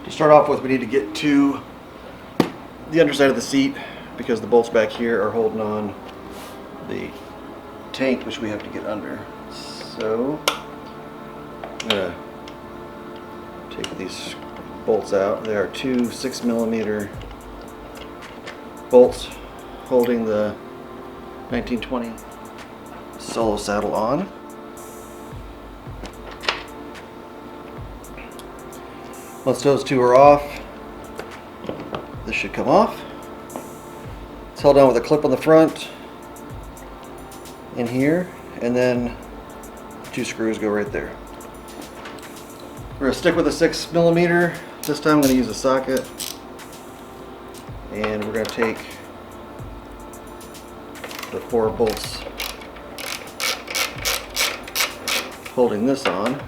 To start off with, we need to get to the underside of the seat because the bolts back here are holding on the tank, which we have to get under. So I'm gonna take these bolts out. There are two 6mm bolts holding the 1920 Solo saddle on. Once those two are off, this should come off. It's held down with a clip on the front in here, and then two screws go right there. We're going to stick with a 6mm. This time I'm going to use a socket, and we're going to take the 4 bolts holding this on.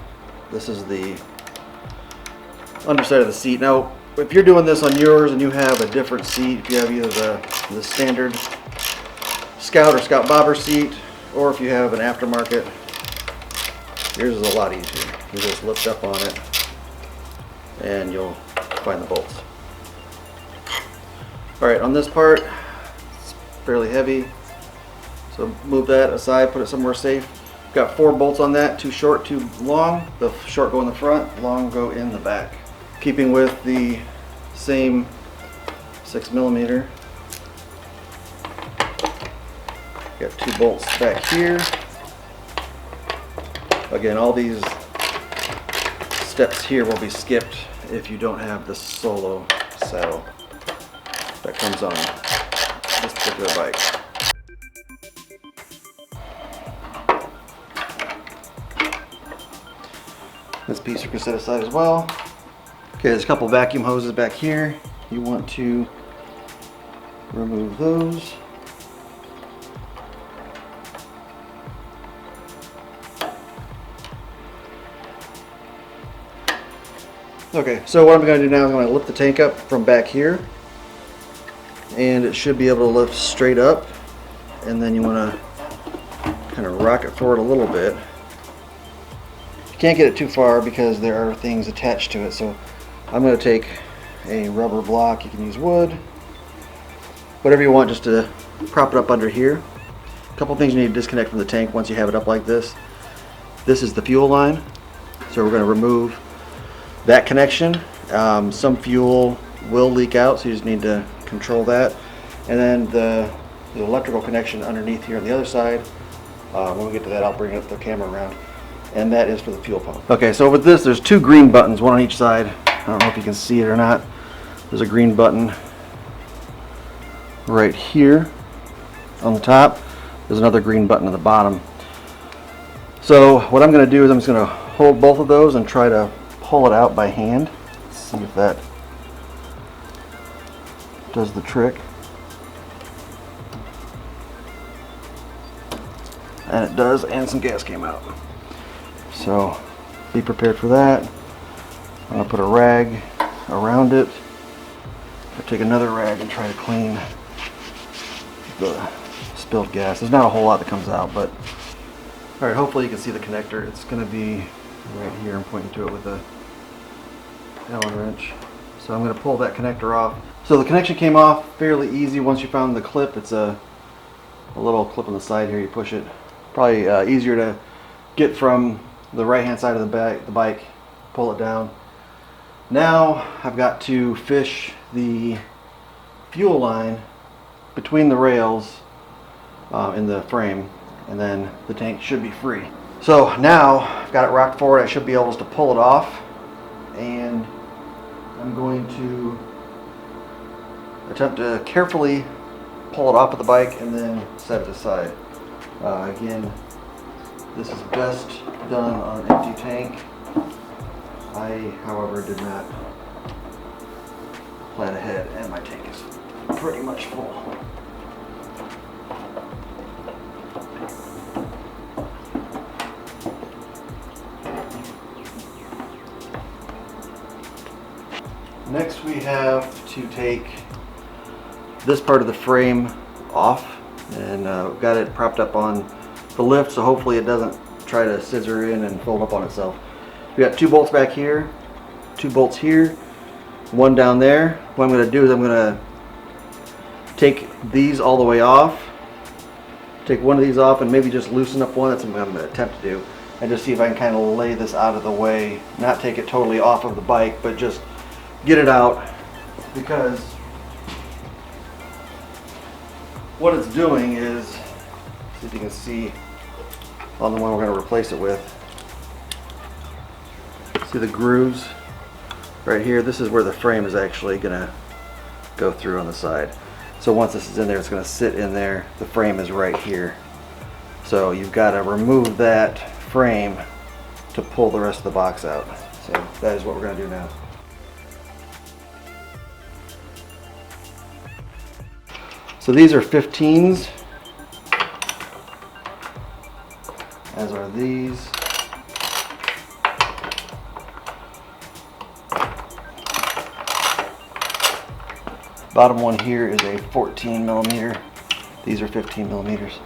This is the underside of the seat. Now, if you're doing this on yours and you have a different seat, if you have either the standard Scout or Scout Bobber seat, or if you have an aftermarket, yours is a lot easier. You just lift up on it and you'll find the bolts. Alright, on this part, it's fairly heavy, so move that aside, put it somewhere safe. Got 4 bolts on that, 2 short, 2 long. The short go in the front, long go in the back. Keeping with the same 6mm. Got 2 bolts back here. Again, all these steps here will be skipped if you don't have the Solo saddle that comes on this particular bike. This piece you can set aside as well. Okay, there's a couple vacuum hoses back here. You want to remove those. Okay, so what I'm going to do now is I'm going to lift the tank up from back here, and it should be able to lift straight up, and then you want to kind of rock it forward a little bit. You can't get it too far because there are things attached to it, so I'm going to take a rubber block. You can use wood, whatever you want, just to prop it up under here. A couple things you need to disconnect from the tank once you have it up like this. This is the fuel line, so we're going to remove that connection. Some fuel will leak out, so you just need to control that. And then the electrical connection underneath here on the other side, when we get to that, I'll bring up the camera around. And that is for the fuel pump. Okay, so with this, there's 2 green buttons, one on each side. I don't know if you can see it or not. There's a green button right here on the top. There's another green button on the bottom. So what I'm going to do is I'm just going to hold both of those and try to pull it out by hand. Let's see if that does the trick. And it does, and some gas came out. So be prepared for that. I'm going to put a rag around it. I'll take another rag and try to clean the spilled gas. There's not a whole lot that comes out, but alright, hopefully you can see the connector. It's going to be right here. I'm pointing to it with a Allen wrench. So I'm going to pull that connector off. So the connection came off fairly easy once you found the clip. It's a little clip on the side here. You push it. Probably easier to get from the right hand side of the bike, pull it down. Now I've got to fish the fuel line between the rails in the frame, and then the tank should be free. So now I've got it rocked forward. I should be able to pull it off, and I'm going to attempt to carefully pull it off of the bike and then set it aside. Again, this is best done on an empty tank. I, however, did not plan ahead, and my tank is pretty much full. Next we have to take this part of the frame off, and got it propped up on the lift, so hopefully it doesn't try to scissor in and fold up on itself. We got 2 bolts back here, 2 bolts here, one down there. What I'm going to do is I'm going to take these all the way off. Take one of these off and maybe just loosen up one. That's what I'm going to attempt to do. And just see if I can kind of lay this out of the way. Not take it totally off of the bike, but just get it out. Because what it's doing is, see if you can see on the one we're going to replace it with. See the grooves right here? This is where the frame is actually going to go through on the side. So once this is in there, it's going to sit in there. The frame is right here. So you've got to remove that frame to pull the rest of the box out. So that is what we're going to do now. So these are 15s, as are these. Bottom one here is a 14 millimeter. These are 15 millimeters.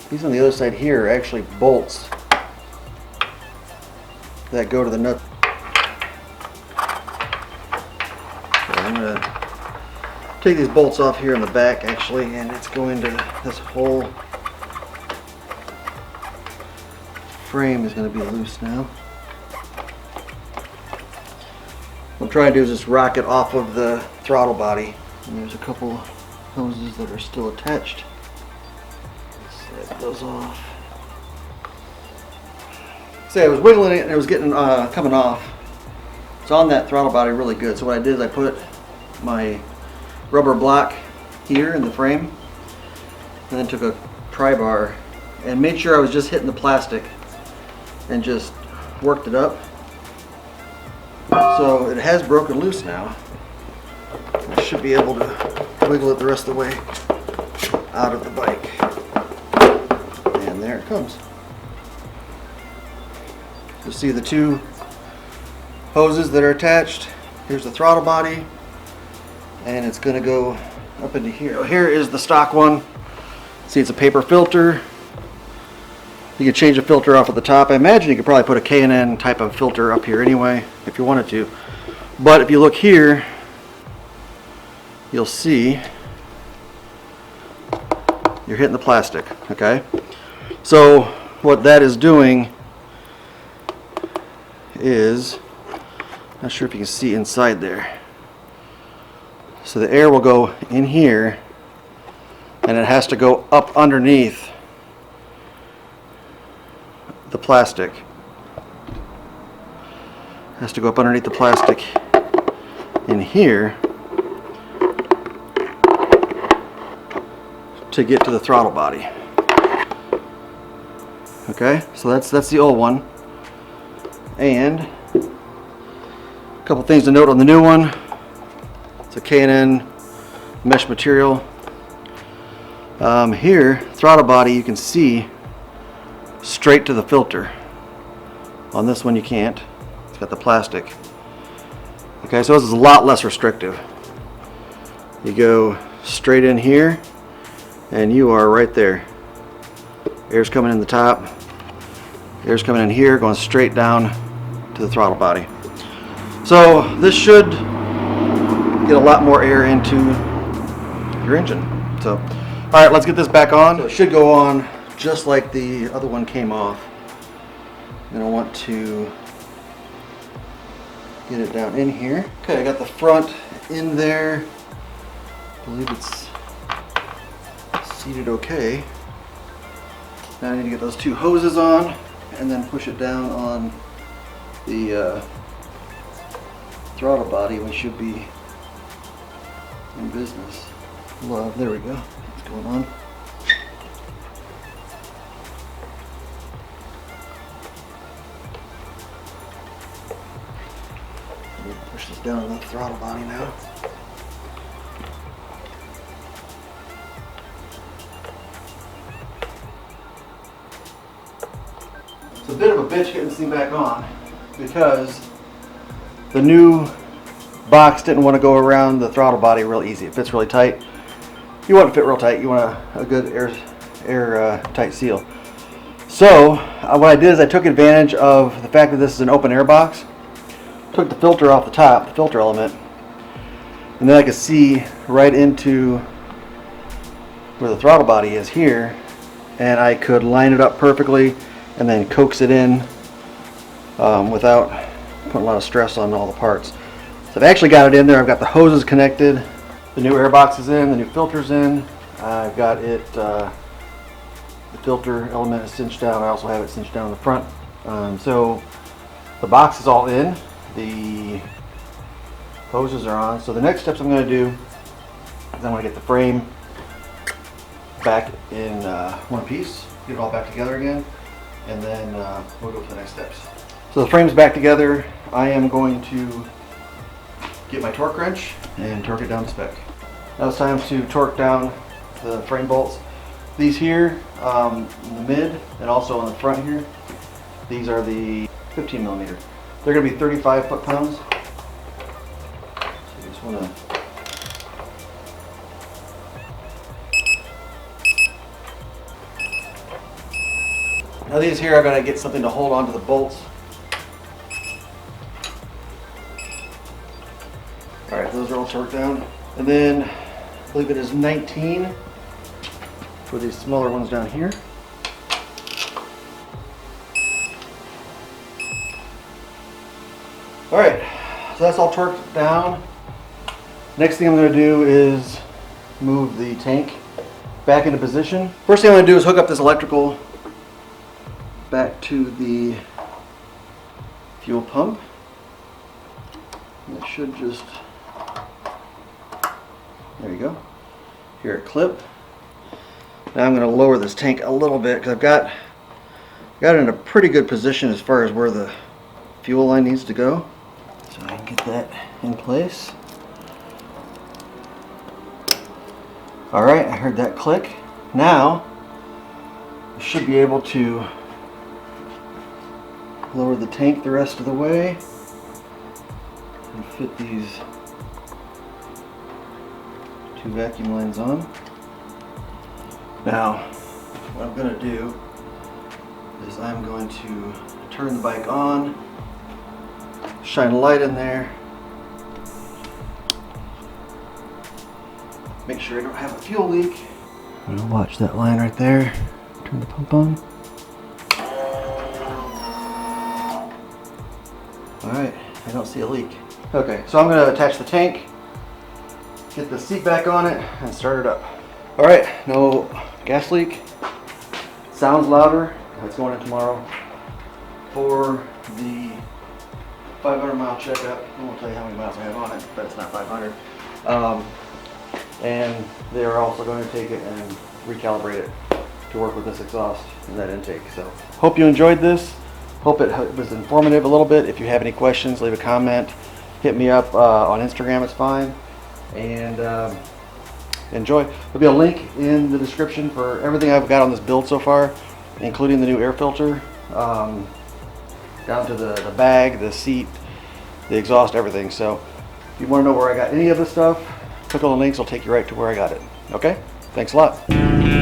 These on the other side here are actually bolts that go to the nut. So I'm going to take these bolts off here in the back actually, and it's going to, this whole frame is going to be loose now. What I'm trying to do is just rock it off of the throttle body. And there's a couple hoses that are still attached. Slide those off. See, I was wiggling it and it was getting coming off. It's on that throttle body really good. So what I did is I put my rubber block here in the frame, and then took a pry bar and made sure I was just hitting the plastic and just worked it up. So it has broken loose now. I should be able to wiggle it the rest of the way out of the bike. And there it comes. You'll see the two hoses that are attached. Here's the throttle body, and it's going to go up into here. So here is the stock one. See, it's a paper filter. You can change the filter off at the top. I imagine you could probably put a K&N type of filter up here anyway, if you wanted to. But if you look here, you'll see you're hitting the plastic, okay? So what that is doing is, not sure if you can see inside there. So the air will go in here, and it has to go up underneath the plastic. It has to go up underneath the plastic in here to get to the throttle body. Okay, so that's the old one. And a couple things to note on the new one. It's a K&N mesh material. Here, throttle body, you can see straight to the filter. On this one you can't. It's got the plastic. Okay, so this is a lot less restrictive. You go straight in here and you are right there. Air's coming in the top. Air's coming in here, going straight down to the throttle body. So this should get a lot more air into your engine. So, all right, let's get this back on. So it should go on just like the other one came off. And I want to get it down in here. Okay, I got the front in there. I believe it's seated okay. Now I need to get those two hoses on and then push it down on the throttle body. We should be in business. Well, there we go. What's going on? Push this down on the throttle body now. It's a bit of a bitch getting this thing back on because the new box didn't want to go around the throttle body real easy. It fits really tight. You want it to fit real tight. You want a good air tight seal. So what I did is I took advantage of the fact that this is an open air box. Took the filter off the top, the filter element, and then I could see right into where the throttle body is here, and I could line it up perfectly and then coax it in without putting a lot of stress on all the parts. So I've actually got it in there. I've got the hoses connected, the new air box is in, the new filter's in. I've got it, the filter element is cinched down. I also have it cinched down in the front. So the box is all in, the hoses are on. So the next steps I'm going to do is I'm going to get the frame back in one piece, get it all back together again, and then we'll go to the next steps. So the frame's back together. I am going to get my torque wrench and torque it down to spec. Now it's time to torque down the frame bolts. These here, in the mid and also on the front here, these are the 15 millimeter. They're going to be 35 foot-pounds. So you just want to now these here are going to get something to hold onto the bolts. Alright, those are all torqued down. And then I believe it is 19 for these smaller ones down here. Alright, so that's all torqued down. Next thing I'm going to do is move the tank back into position. First thing I'm going to do is hook up this electrical back to the fuel pump. And it should just, there you go. Here it clip. Now I'm going to lower this tank a little bit because I've got it in a pretty good position as far as where the fuel line needs to go. So I can get that in place. Alright, I heard that click. Now I should be able to lower the tank the rest of the way and fit these two vacuum lines on. Now what I'm going to do is I'm going to turn the bike on, shine a light in there, make sure I don't have a fuel leak. I'm going to watch that line right there, turn the pump on. Alright, I don't see a leak. Okay, so I'm going to attach the tank, get the seat back on it, and start it up. Alright, no gas leak. Sounds louder. That's going in tomorrow for the 500-mile checkup. I won't tell you how many miles I have on it, but it's not 500. And they're also going to take it and recalibrate it to work with this exhaust and that intake. So hope you enjoyed this. Hope it was informative a little bit. If you have any questions, leave a comment. Hit me up on Instagram, it's fine. And enjoy. There'll be a link in the description for everything I've got on this build so far, including the new air filter, down to the bag, the seat, the exhaust, everything. So if you want to know where I got any of this stuff, click on the links, it'll take you right to where I got it. Okay? Thanks a lot.